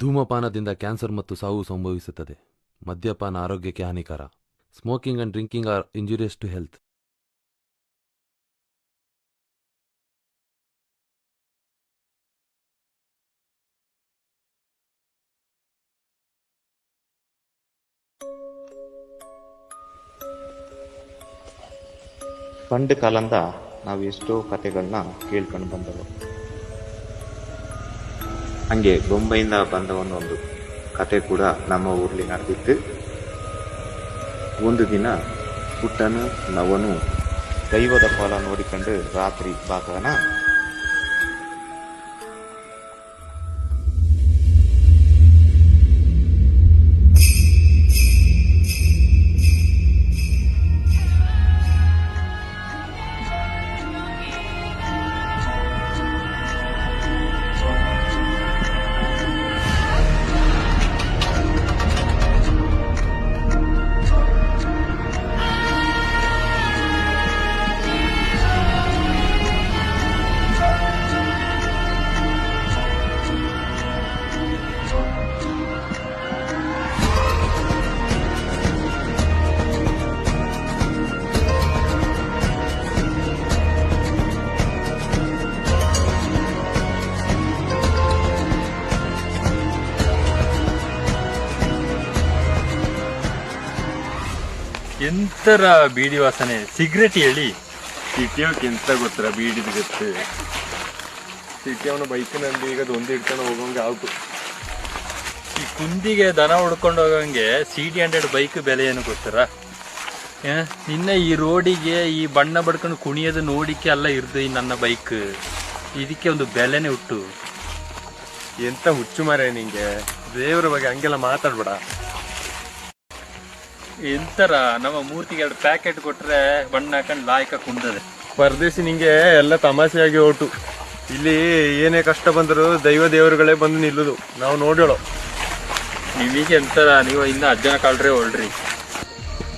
ಧೂಮಪಾನದಿಂದ cancer ಮತ್ತು ಸಾವು ಸಂಭವಿಸುತ್ತದೆ. ಮದ್ಯಪಾನ ಆರೋಗ್ಯಕ್ಕೆ ಹಾನಿಕರ. Smoking and drinking are injurious to health. ಪಂಡ್ ಕಾಲಂದ ನಾವು ಎಷ್ಟೋ ಕತೆಗಳನ್ನ ಕೇಳ್ಕೊಂಡು ಬಂದವು. ಹಂಗೆ ಬೊಂಬೈಯಿಂದ ಬಂದವನ ಒಂದು ಕತೆ ಕೂಡ ನಮ್ಮ ಊರ್ಲಿ ನಡೆದಿತ್ತು. ಒಂದು ದಿನ ಪುಟ್ಟನು ನವನು ದೈವದ ಫಲ ನೋಡಿಕೊಂಡು ರಾತ್ರಿ ಬಾಗವನ ಎಂತರ ಬೀಡಿ ವಾಸನೆ, ಸಿಗರೇಟ್ ಹೇಳಿ ಸಿಟಿಯವಕ್ಕೆ ಎಂತ ಗೊತ್ತರ ಬೀಡಿದ ಗೊತ್ತು. ಸಿಟಿಯವನ ಬೈಕಿನಲ್ಲಿ ಈಗ ಒಂದು ಇಟ್ಕೊಂಡು ಹೋಗೋಂಗೆ ಆಯ್ತು. ಈ ಕುಂದಿಗೆ ದನ ಹೊಡ್ಕೊಂಡು ಹೋಗೋಂಗೆ CD100 ಬೈಕ್ ಬೆಲೆ ಏನು ಗೊತ್ತಾರ? ನಿನ್ನ ಈ ರೋಡಿಗೆ ಈ ಬಣ್ಣ ಬಡ್ಕೊಂಡು ಕುಣಿಯೋದು ನೋಡಿಕೆ ಎಲ್ಲ ಇರ್ದು ಈ ನನ್ನ ಬೈಕ್, ಇದಕ್ಕೆ ಒಂದು ಬೆಲೆನೇ ಹುಟ್ಟು. ಎಂತ ಹುಚ್ಚು ಮಾರೇ ನಿಂಗೆ, ದೇವ್ರ ಬಗ್ಗೆ ಹಂಗೆಲ್ಲ ಮಾತಾಡ್ಬೇಡ. ಎಂತರ ನಮ್ಮ ಮೂರ್ತಿಗೆ 2 ಪ್ಯಾಕೆಟ್ ಕೊಟ್ರೆ ಬಣ್ಣ ಹಾಕೊಂಡು ಲಾಯ್ಕ ಕುಂದದೆ. ಪರದೇಶಿ ನಿಂಗೆ ಎಲ್ಲ ತಮಾಷೆಯಾಗಿ ಹೊಟ್ಟು. ಇಲ್ಲಿ ಏನೇ ಕಷ್ಟ ಬಂದರೂ ದೈವ ದೇವರುಗಳೇ ಬಂದು ನಿಲ್ಲುದು, ನಾವು ನೋಡೋಳು. ನೀವೀಗ ಎಂತರ, ನೀವು ಇನ್ನ 10 ಜನ ಕಾಳ್ರೆ ಹೊಳ್ರಿ.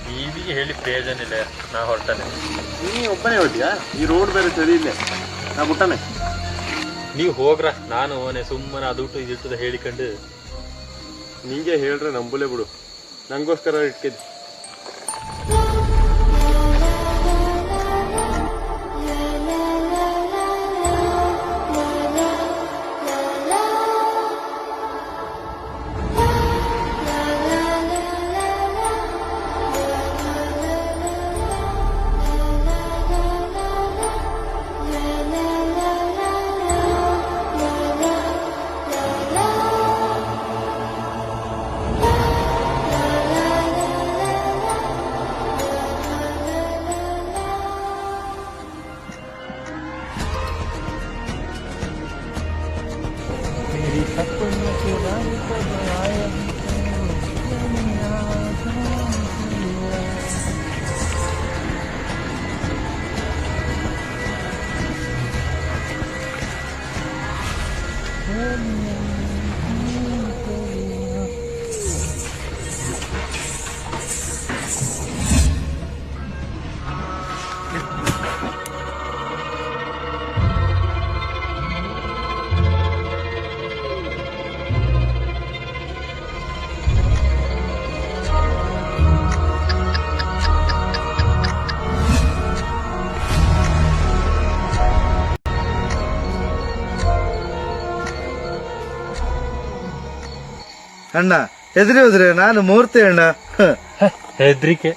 ನೀವೀಗ ಹೇಳಿ ಪ್ರಯೋಜನ ಇಲ್ಲ, ನಾ ಹೊರಟಾನೆ. ನೀ ಒಬ್ಬನೇ ಹೊಟ್ಟಿಯಾ? ಈ ರೋಡ್ ಬೇರೆ ಸರಿ ಇಲ್ಲ, ನಾ ಬಿಟ್ಟಾನೆ. ನೀವು ಹೋಗ್ರ, ನಾನು ಸುಮ್ಮನೆ ಅದುಟ್ಟು ಇದಿರ್ತದ ಹೇಳಿಕೊಂಡು. ನಿಂಗೆ ಹೇಳ್ರೆ ನಂಬುಲೇ ಬಿಡು, ನಂಗೋಸ್ಕರ ಇಟ್ಕಿದ್. ಅಣ್ಣ ಹೆದರಿ ಹೋದ್ರೆ ನಾನು ಮೂರ್ತಿ ಅಣ್ಣ. ಹೆದ್ರಿಕೆ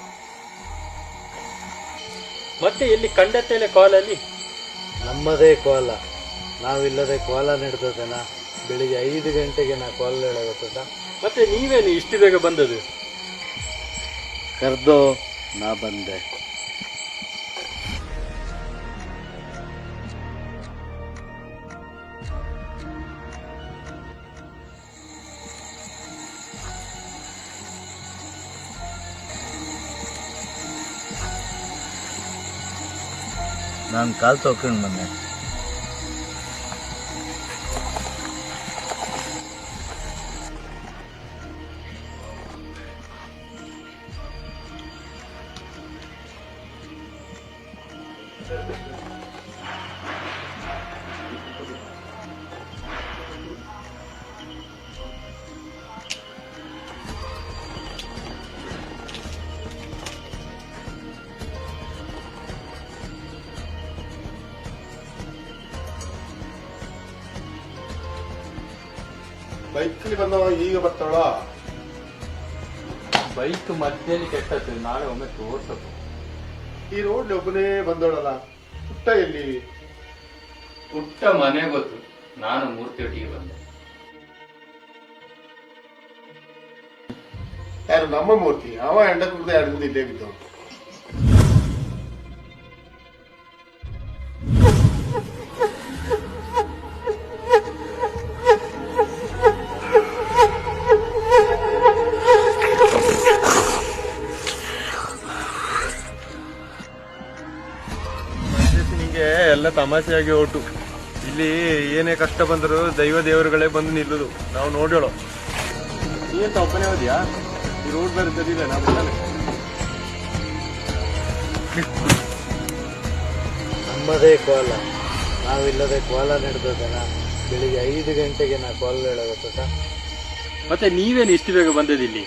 ಮತ್ತೆ ಎಲ್ಲಿ ಕಂಡತ್ತೇಲೆ ಕಾಲಲ್ಲಿ? ನಮ್ಮದೇ ಕೋಲ, ನಾವಿಲ್ಲದೆ ಕೋಲ ನಡೆದದನ. ಬೆಳಿಗ್ಗೆ 5 ಗಂಟೆಗೆ ನಾ ಕೋಲ ಹೇಳೋಗುತ್ತದ. ಮತ್ತೆ ನೀವೇನು ಇಷ್ಟು ಬೇಗ ಬಂದದ್ದು? ಕರ್ದೋ ನಾ ಬಂದೆ. ನಾನು ಕಾಲ್ ತೊಗೊಂಡು ಬಂದೆ. ಬೈಕಲ್ಲಿ ಬಂದವ ಈಗ ಬರ್ತಾಳ. ಬೈಕ್ ಮಧ್ಯದಲ್ಲಿ ಕೆಟ್ಟದ್ದು, ನಾಳೆ ಒಮ್ಮೆ ತೋರ್ಸಪ್ಪ. ಈ ರೋಡ್ ಒಬ್ಬನೇ ಬಂದೋಳಲ್ಲ, ಪುಟ್ಟ ಎಲ್ಲಿ? ಪುಟ್ಟ ಮನೆ ಗೊತ್ತು, ನಾನು ಮೂರ್ತಿ ಒಟ್ಟಿಗೆ ಬಂದೆ. ಯಾರು? ನಮ್ಮ ಮೂರ್ತಿ. ಅವ ಎಂಡ ಕುಡ್ದು 2 ದಿನ ಇಲ್ಲೇ ಬಿದ್ದವ. ನಿಂಗೆ ಎಲ್ಲ ತಮಾಷೆಯಾಗಿ ಹೊರಟು. ಇಲ್ಲಿ ಏನೇ ಕಷ್ಟ ಬಂದರೂ ದೈವ ದೇವರುಗಳೇ ಬಂದು ನಿಲ್ಲುದು, ನಾವು ನೋಡೋಳು. ಏನ್ ಒಬ್ಬನೇ ಹೋದ್ಯಾ? ಈ ರೋಡ್ ಬೇರೆ ಸರಿಯಿಲ್ಲ, ನಾ ಬಿಡಲ್ಲ. ನಮ್ಮದೇ ಕೋಲ, ನಾವಿಲ್ಲದೆ ಕೋಲ ನಡೆದದನ. ಬೆಳಿಗ್ಗೆ 5 ಗಂಟೆಗೆ ನಾ ಕೋಲ ಹೇಳೋಗೊತ್ತ. ಮತ್ತೆ ನೀವೇನು ಇಷ್ಟು ಬೇಗ ಬಂದದಿಲ್ಲಿ?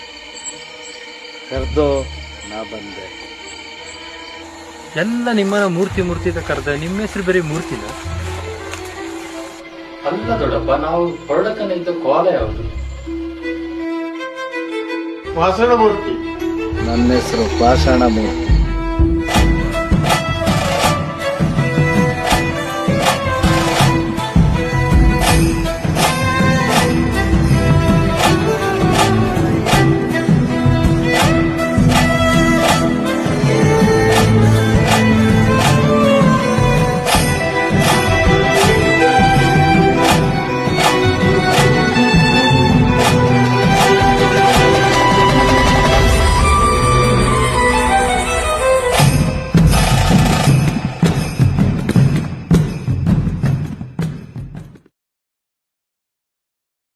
ಕರ್ದೋ ನಾ ಬಂದೆ. ಎಲ್ಲ ನಿಮ್ಮನ್ನ ಮೂರ್ತಿ ಮೂರ್ತಿ ಅಂತ ಕರೆದ, ನಿಮ್ಮ ಹೆಸರು ಬರೀ ಮೂರ್ತಿನ? ಅಲ್ಲ ದೊಡ್ಡಪ್ಪ, ನಾವು ಹೊರಡತನ ಇದ್ದ ಕೋಲ ಯಾವುದು? ವಾಸನ ಮೂರ್ತಿ. ನನ್ನ ಹೆಸರು ಪಾಷಾಣ ಮೂರ್ತಿ.